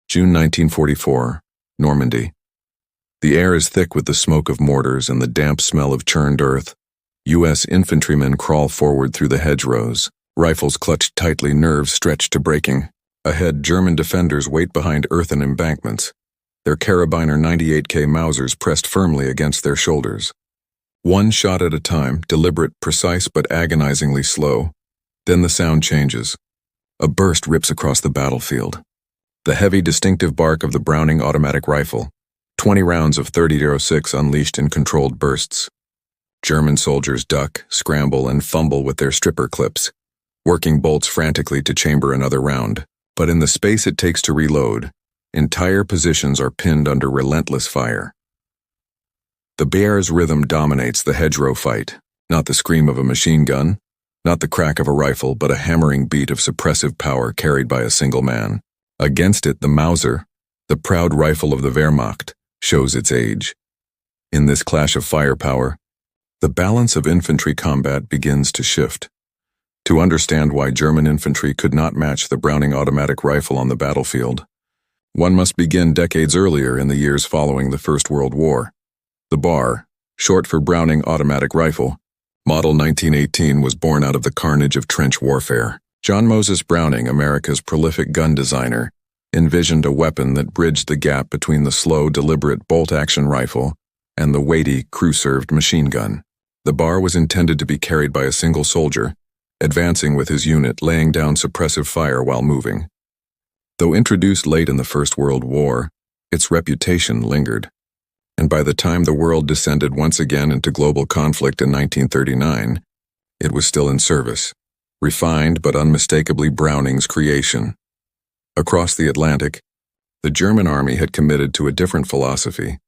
June 1944, Normandy. The air is thick with the smoke of mortars and the damp smell of churned earth. U.S. infantrymen crawl forward through the hedgerows, rifles clutched tightly, nerves stretched to breaking. Ahead, German defenders wait behind earthen embankments, their carabiner 98K Mausers pressed firmly against their shoulders. One shot at a time, deliberate, precise, but agonizingly slow. Then the sound changes. A burst rips across the battlefield. The heavy, distinctive bark of the Browning automatic rifle. 20 rounds of .30-06 unleashed in controlled bursts. German soldiers duck, scramble, and fumble with their stripper clips, working bolts frantically to chamber another round. But in the space it takes to reload, entire positions are pinned under relentless fire. The bear's rhythm dominates the hedgerow fight, not the scream of a machine gun, not the crack of a rifle, but a hammering beat of suppressive power carried by a single man. Against it, the Mauser, the proud rifle of the Wehrmacht, shows its age. In this clash of firepower, the balance of infantry combat begins to shift. To understand why German infantry could not match the Browning automatic rifle on the battlefield, one must begin decades earlier in the years following the First World War. The BAR, short for Browning Automatic Rifle, model 1918, was born out of the carnage of trench warfare. John Moses Browning, America's prolific gun designer, envisioned a weapon that bridged the gap between the slow, deliberate bolt-action rifle and the weighty, crew-served machine gun. The BAR was intended to be carried by a single soldier, advancing with his unit, laying down suppressive fire while moving. Though introduced late in the First World War, its reputation lingered. And by the time the world descended once again into global conflict in 1939, it was still in service, refined but unmistakably Browning's creation. Across the Atlantic, the German army had committed to a different philosophy.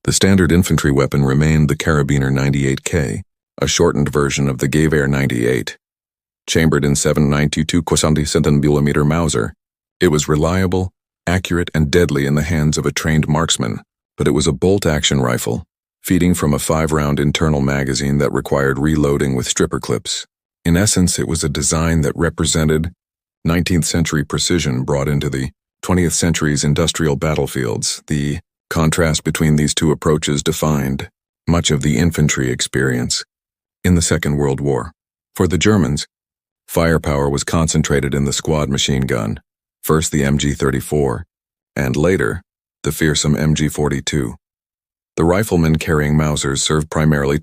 The standard infantry weapon remained the carabiner 98K, a shortened version of the Gewehr 98. Chambered in 7.92 mm Mauser, it was reliable, accurate, and deadly in the hands of a trained marksman, but it was a bolt-action rifle, feeding from a 5-round internal magazine that required reloading with stripper clips. In essence, it was a design that represented 19th century precision brought into the 20th century's industrial battlefields. The contrast between these two approaches defined much of the infantry experience in the Second World War. For the Germans, firepower was concentrated in the squad machine gun, first the MG-34, and later, the fearsome MG-42. The riflemen carrying Mausers served primarily